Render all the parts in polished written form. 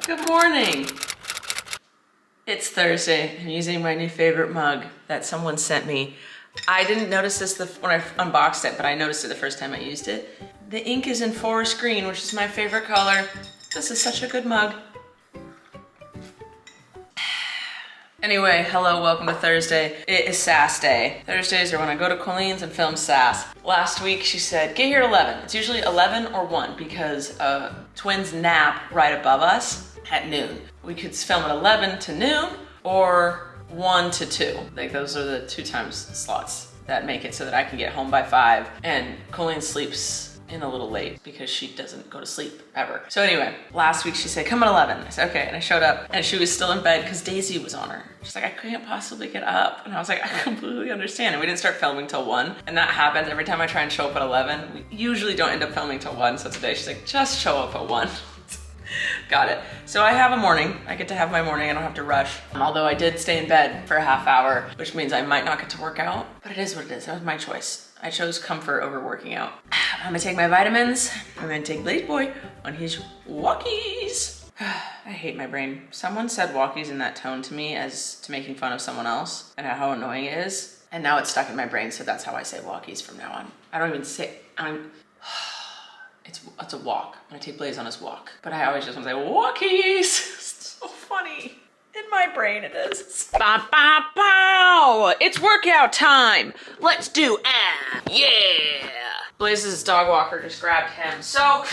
Good morning. It's Thursday. I'm using my new favorite mug that someone sent me. I didn't notice this when I unboxed it, but I noticed it the first time I used it. The ink is in forest green, which is my favorite color. This is such a good mug. Anyway, hello, welcome to Thursday. It is Sass Day. Thursdays are when I go to Colleen's and film Sass. Last week she said, get here at 11. It's usually 11 or 1 because twins nap right above us at noon. We could film at 11 to noon or 1 to 2. Like those are the 2 time slots that make it so that I can get home by 5. And Colleen sleeps in a little late because she doesn't go to sleep ever. So anyway, last week she said, come at 11. I said, okay, and I showed up and she was still in bed because Daisy was on her. She's like, I can't possibly get up. And I was like, I completely understand. And we didn't start filming till 1. And that happens every time I try and show up at 11. We usually don't end up filming till 1. So today she's like, just show up at 1. Got it. So I have a morning. I get to have my morning. I don't have to rush. Although I did stay in bed for a half hour, which means I might not get to work out, but it is what it is. That was my choice. I chose comfort over working out. I'm gonna take my vitamins. I'm gonna take Blaze Boy on his walkies. I hate my brain. Someone said walkies in that tone to me as to making fun of someone else and how annoying it is. And now it's stuck in my brain, so that's how I say walkies from now on. I don't even say, it's a walk. I'm gonna take Blaze on his walk. But I always just wanna say, walkies. It's so funny. In my brain it is. Ba ba pow! It's workout time. Let's do abs. Yeah. Blaze's dog walker just grabbed him. So, I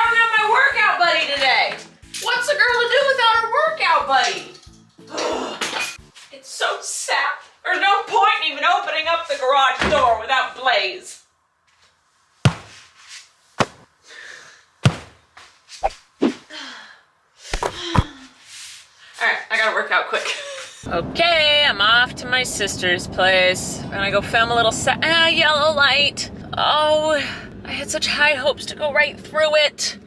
don't have my workout buddy today. What's a girl to do without her workout buddy? It's so sad. There's no point in even opening up the garage door without Blaze. All right, I gotta work out quick. Okay, I'm off to my sister's place. I'm gonna go film a little yellow light. Oh, I had such high hopes to go right through it.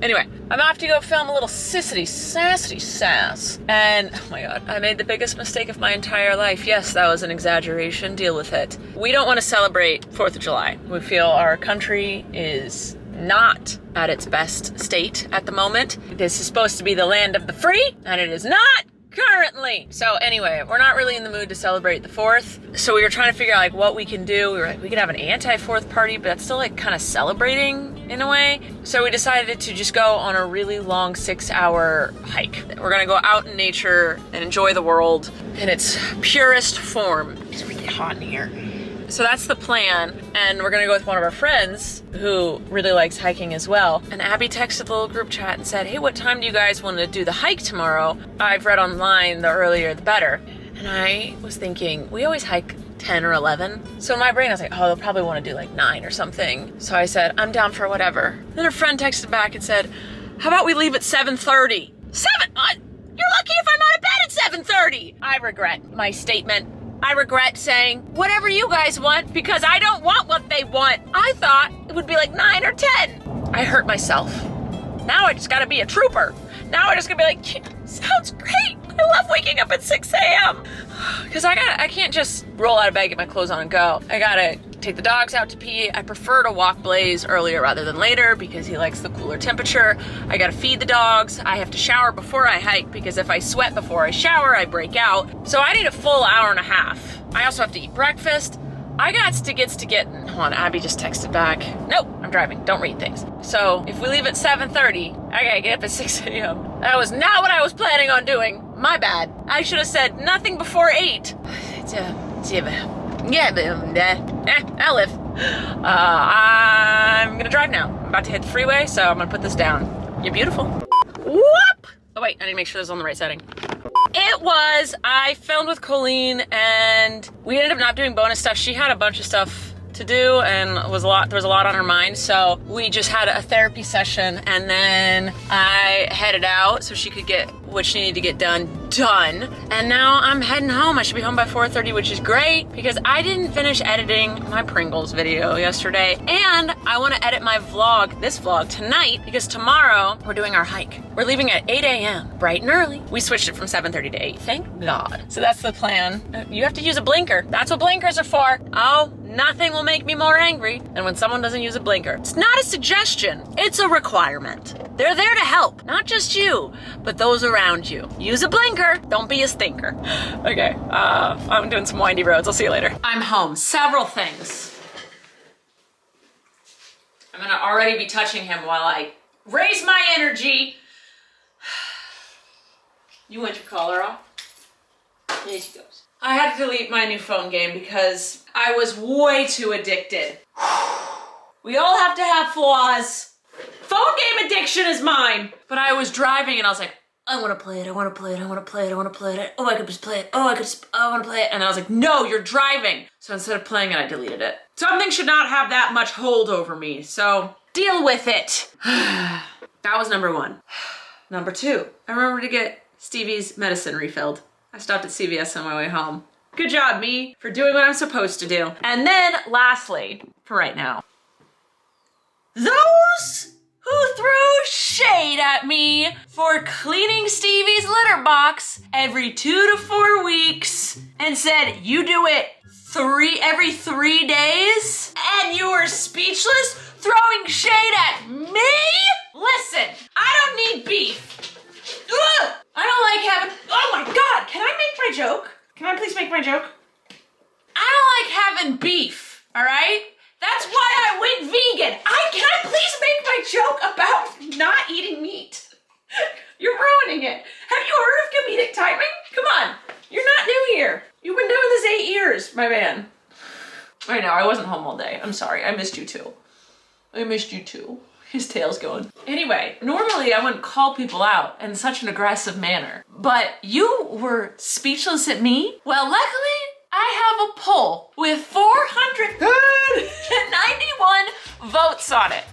Anyway, I'm off to go film a little sassy sass. And oh my God, I made the biggest mistake of my entire life. Yes, that was an exaggeration, deal with it. We don't wanna celebrate 4th of July. We feel our country is not at its best state at the moment. This is supposed to be the land of the free, and it is not currently. So anyway, we're not really in the mood to celebrate the 4th. So we were trying to figure out like what we can do. We were like, we could have an anti-4th party, but that's still like kind of celebrating in a way. So we decided to just go on a really long 6-hour hike. We're gonna go out in nature and enjoy the world in its purest form. It's really hot in here. So that's the plan, and we're gonna go with one of our friends who really likes hiking as well. And Abby texted the little group chat and said, hey, what time do you guys want to do the hike tomorrow? I've read online the earlier the better. And I was thinking, we always hike 10 or 11. So in my brain I was like, oh, they'll probably want to do like 9 or something. So I said, I'm down for whatever. Then her friend texted back and said, how about we leave at 7:30? You're lucky if I'm out of bed at 7:30. I regret my statement. I regret saying whatever you guys want because I don't want what they want. I thought it would be like 9 or 10. I hurt myself. Now I just gotta be a trooper. Now I just gotta be like, yeah, sounds great. I love waking up at 6 a.m. Because I can't just roll out of bed, get my clothes on and go. I gotta take the dogs out to pee. I prefer to walk Blaze earlier rather than later because he likes the cooler temperature. I gotta feed the dogs. I have to shower before I hike because if I sweat before I shower, I break out. So I need a full hour and a half. I also have to eat breakfast. I got to get. Hold on, Abby just texted back. Nope, I'm driving, don't read things. So if we leave at 7:30, I gotta get up at 6 a.m. That was not what I was planning on doing. My bad. I should have said nothing before 8. I'll live. I'm gonna drive now. I'm about to hit the freeway, so I'm gonna put this down. You're beautiful. Whoop! Oh wait, I need to make sure this is on the right setting. I filmed with Colleen and we ended up not doing bonus stuff. She had a bunch of stuff to do and there was a lot on her mind. So we just had a therapy session and then I headed out so she could get what she needed to get done. And now I'm heading home. I should be home by 4:30, which is great because I didn't finish editing my Pringles video yesterday. And I want to edit my this vlog tonight because tomorrow we're doing our hike. We're leaving at 8 a.m. bright and early. We switched it from 7:30 to 8, thank God. So that's the plan. You have to use a blinker. That's what blinkers are for. Oh, nothing will make me more angry than when someone doesn't use a blinker. It's not a suggestion, it's a requirement. They're there to help, not just you, but those around you. Use a blinker, don't be a stinker. Okay, I'm doing some windy roads. I'll see you later. I'm home. Several things. I'm gonna already be touching him while I raise my energy. You want your collar off? There she goes. I had to delete my new phone game because I was way too addicted. We all have to have flaws. Phone game addiction is mine. But I was driving and I was like, I want to play it, I want to play it, I want to play it, I want to play it. Oh, I could just play it. Oh, I want to play it. And I was like, no, you're driving. So instead of playing it, I deleted it. Something should not have that much hold over me. So deal with it. That was number one. Number two, I remember to get Stevie's medicine refilled. I stopped at CVS on my way home. Good job, me, for doing what I'm supposed to do. And then lastly, for right now, those who threw shade at me for cleaning Stevie's litter box every 2 to 4 weeks and said, you do it every 3 days and you were speechless throwing shade at me? Listen, I don't need beef. Ugh! I don't like having, oh my God, can I make my joke? Can I please make my joke? I don't like having beef, all right? That's why I went vegan. Can I please make my joke about not eating meat? You're ruining it. Have you heard of comedic timing? Come on, you're not new here. You've been doing this 8 years, my man. I know, I wasn't home all day. I'm sorry, I missed you too. I missed you too. His tail's going. Anyway, normally I wouldn't call people out in such an aggressive manner, but you were speechless at me? Well, luckily, I have a poll with 491 votes on it.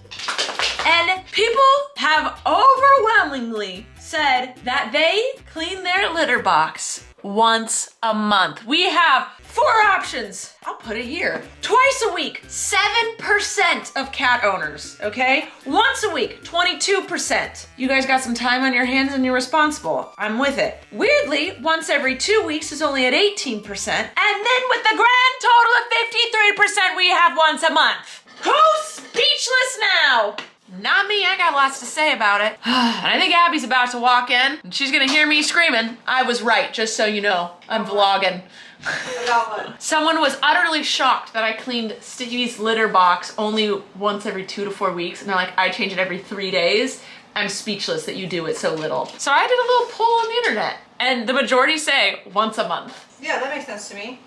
And people have overwhelmingly said that they clean their litter box once a month. We have 4 options. I'll put it here. Twice a week, 7% of cat owners, okay? Once a week, 22%. You guys got some time on your hands and you're responsible. I'm with it. Weirdly, once every 2 weeks is only at 18%. And then with the grand total of 53%, we have once a month. Who's speechless now? Not me, I got lots to say about it. And I think Abby's about to walk in and she's gonna hear me screaming. I was right, just so you know. I'm vlogging. About what? Someone was utterly shocked that I cleaned Stevie's litter box only once every 2 to 4 weeks. And they're like, I change it every 3 days. I'm speechless that you do it so little. So I did a little poll on the internet and the majority say once a month. Yeah, that makes sense to me.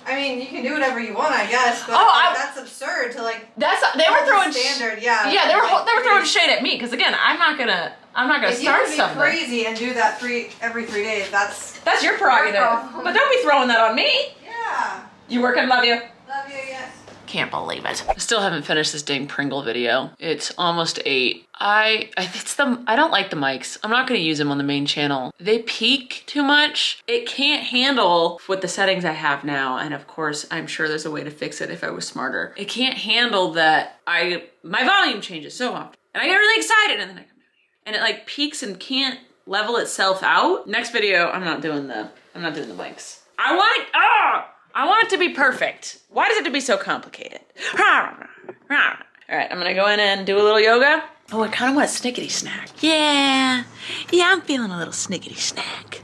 I mean, you can do whatever you want, I guess, but that's absurd to like. They were throwing standard, yeah. Yeah, they were throwing shade at me because again, I'm not gonna start something. If you can be crazy and do that every 3 days, that's your prerogative. But don't be throwing that on me. Yeah. You working? Love you. Love you, yes. Can't believe it. I still haven't finished this dang Pringle video. It's almost 8. I don't like the mics. I'm not gonna use them on the main channel. They peak too much. It can't handle with the settings I have now. And of course, I'm sure there's a way to fix it if I was smarter. It can't handle that my volume changes so often. And I get really excited and then I come down here. And it like peaks and can't level itself out. Next video, I'm not doing the mics. I want it to be perfect. Why does it have to be so complicated? All right, I'm gonna go in and do a little yoga. Oh, I kind of want a snickety snack. Yeah, I'm feeling a little snickety snack.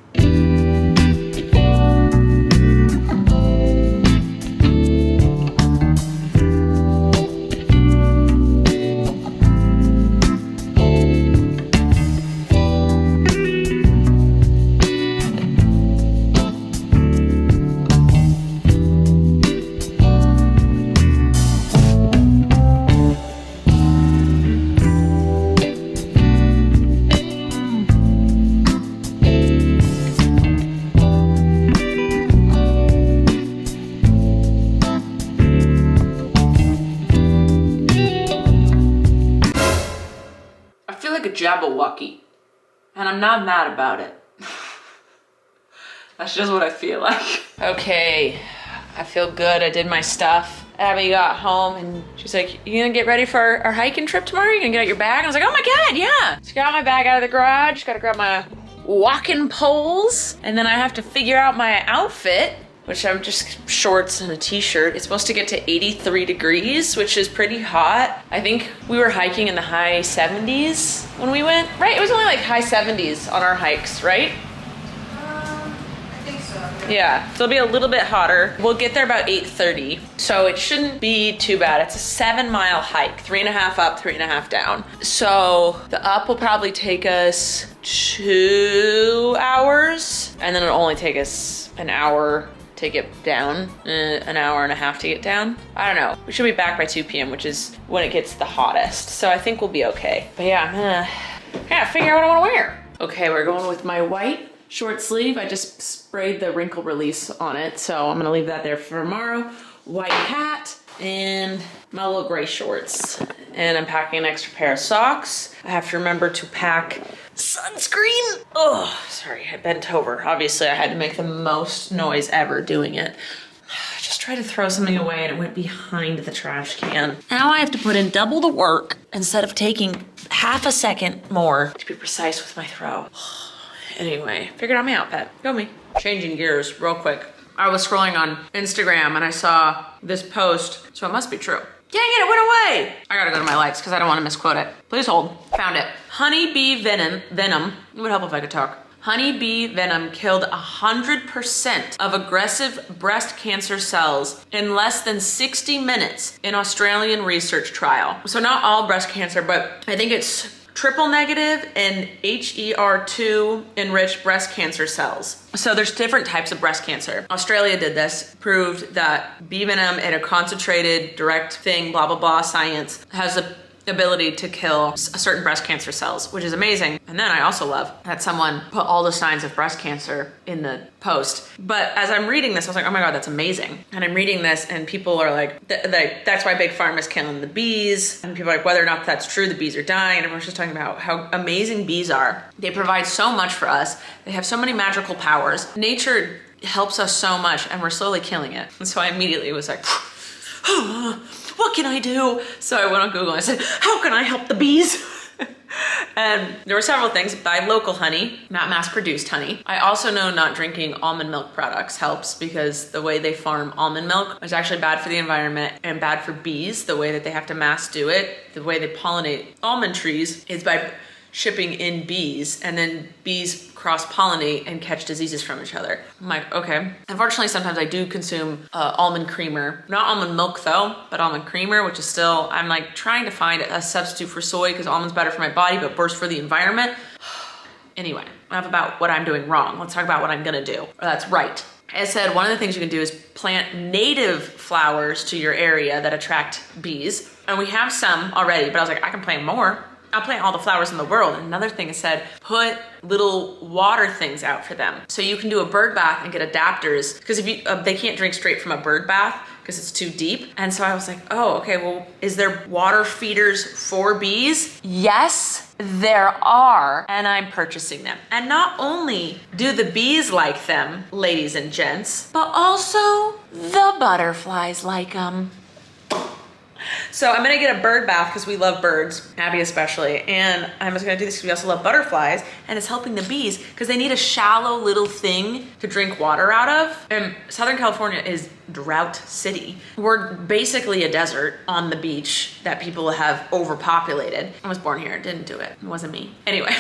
Jabberwocky, and I'm not mad about it. That's just what I feel like. Okay, I feel good. I did my stuff. Abby got home and she's like, you gonna get ready for our hiking trip tomorrow? You gonna get out your bag? And I was like, oh my God, yeah. So I got my bag out of the garage, gotta grab my walking poles, and then I have to figure out my outfit. which I'm just shorts and a t-shirt. It's supposed to get to 83 degrees, which is pretty hot. I think we were hiking in the high 70s when we went, right? It was only like high 70s on our hikes, right? I think so. Yeah, so it'll be a little bit hotter. We'll get there about 8:30, so it shouldn't be too bad. It's a 7-mile hike, 3.5 up, 3.5 down. So the up will probably take us 2 hours, and then it'll only take us an hour to get down, an hour and a half to get down. I don't know. We should be back by 2 p.m., which is when it gets the hottest. So I think we'll be okay. But yeah, I'm gonna figure out what I want to wear. Okay, we're going with my white short sleeve. I just sprayed the wrinkle release on it, so I'm gonna leave that there for tomorrow. White hat and my little gray shorts. And I'm packing an extra pair of socks. I have to remember to pack sunscreen. Oh, sorry, I bent over. Obviously, I had to make the most noise ever doing it. I just tried to throw something away and it went behind the trash can. Now I have to put in double the work instead of taking half a second more to be precise with my throw. Anyway, figured out my outfit. Go me. Changing gears real quick. I was scrolling on Instagram and I saw this post, so it must be true. Dang it, it went away. I gotta go to my likes because I don't want to misquote it. Please hold. Found it. Honeybee venom. It would help if I could talk. Honeybee venom killed 100% of aggressive breast cancer cells in less than 60 minutes in Australian research trial. So not all breast cancer, but I think it's triple negative and HER2 enriched breast cancer cells. So there's different types of breast cancer. Australia did this, proved that bee venom in a concentrated direct thing, blah, blah, blah, science has the ability to kill certain breast cancer cells, which is amazing. And then I also love that someone put all the signs of breast cancer in the post. But as I'm reading this, I was like, oh my God, that's amazing. And I'm reading this and people are like, that's why Big Pharma is killing the bees. And people are like, whether or not that's true, the bees are dying. And everyone's just talking about how amazing bees are. They provide so much for us. They have so many magical powers. Nature helps us so much and we're slowly killing it. And so I immediately was like, what can I do? So I went on Google and I said, how can I help the bees? And there were several things. Buy local honey, not mass-produced honey. I also know not drinking almond milk products helps because the way they farm almond milk is actually bad for the environment and bad for bees. The way that they have to mass do it, the way they pollinate almond trees is by shipping in bees, and then bees cross-pollinate and catch diseases from each other. I'm like, okay. Unfortunately, sometimes I do consume almond creamer. Not almond milk though, but almond creamer, which is still, I'm like trying to find a substitute for soy because almond's better for my body, but worse for the environment. Anyway, enough about what I'm doing wrong. Let's talk about what I'm gonna do, or that's right. I said one of the things you can do is plant native flowers to your area that attract bees. And we have some already, but I was like, I can plant more. I'll plant all the flowers in the world. And another thing is said, put little water things out for them. So you can do a bird bath and get adapters because if you they can't drink straight from a bird bath because it's too deep. And so I was like, oh, okay, well, is there water feeders for bees? Yes, there are, and I'm purchasing them. And not only do the bees like them, ladies and gents, but also the butterflies like them. So I'm gonna get a bird bath because we love birds, Abby especially, and I'm just gonna do this because we also love butterflies, and it's helping the bees because they need a shallow little thing to drink water out of. And Southern California is drought city. We're basically a desert on the beach that people have overpopulated. I was born here, didn't do it. It wasn't me. Anyway,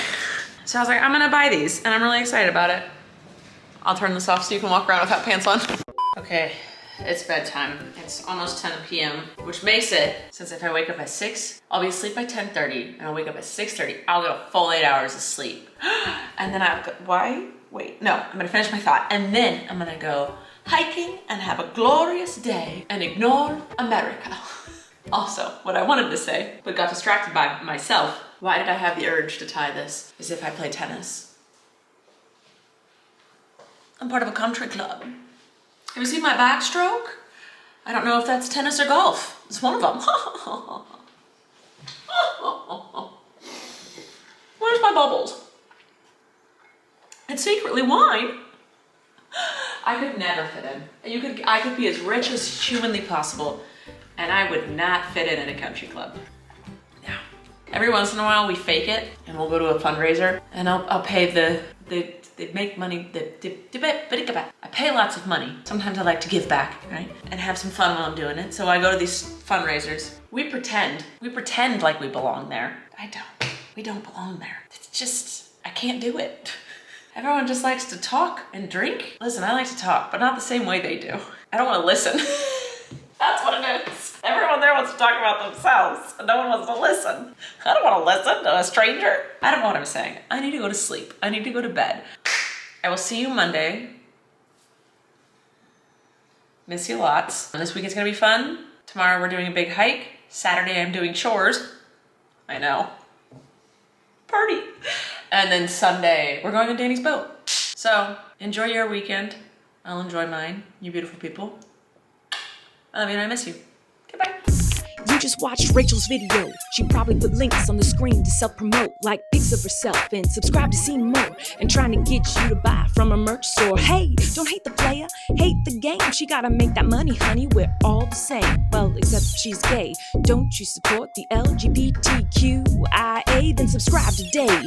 so I was like, I'm gonna buy these, and I'm really excited about it. I'll turn this off so you can walk around without pants on. Okay. It's bedtime. It's almost 10 p.m., which makes it, since if I wake up at 6, I'll be asleep by 10:30, and I'll wake up at 6:30. I'll get a full 8 hours of sleep. And then I'll go, why? Wait, no, I'm gonna finish my thought. And then I'm gonna go hiking and have a glorious day and ignore America. Also, what I wanted to say, but got distracted by myself, why did I have the urge to tie this? As if I play tennis. I'm part of a country club. Have you seen my backstroke? I don't know if that's tennis or golf. It's one of them. Where's my bubbles? It's secretly wine. I could never fit in. I could be as rich as humanly possible, and I would not fit in a country club. No. Every once in a while we fake it, and we'll go to a fundraiser, and I'll pay the They make money. I pay lots of money. Sometimes I like to give back, right? And have some fun while I'm doing it. So I go to these fundraisers. We pretend like we belong there. I don't. We don't belong there. It's just, I can't do it. Everyone just likes to talk and drink. Listen, I like to talk, but not the same way they do. I don't want to listen. That's what it is. Everyone there wants to talk about themselves, and no one wants to listen. I don't want to listen to a stranger. I don't know what I'm saying. I need to go to sleep. I need to go to bed. I will see you Monday. Miss you lots. And this weekend's gonna be fun. Tomorrow we're doing a big hike. Saturday I'm doing chores. I know. Party. And then Sunday we're going on Danny's boat. So enjoy your weekend. I'll enjoy mine, you beautiful people. I love you and I miss you. Goodbye. You just watched Rachel's video. She probably put links on the screen to self-promote, like pics of herself, and subscribe to see more, and trying to get you to buy from a merch store. Hey, don't hate the player, hate the game. She gotta make that money, honey, we're all the same. Well, except she's gay. Don't you support the LGBTQIA? Then subscribe today.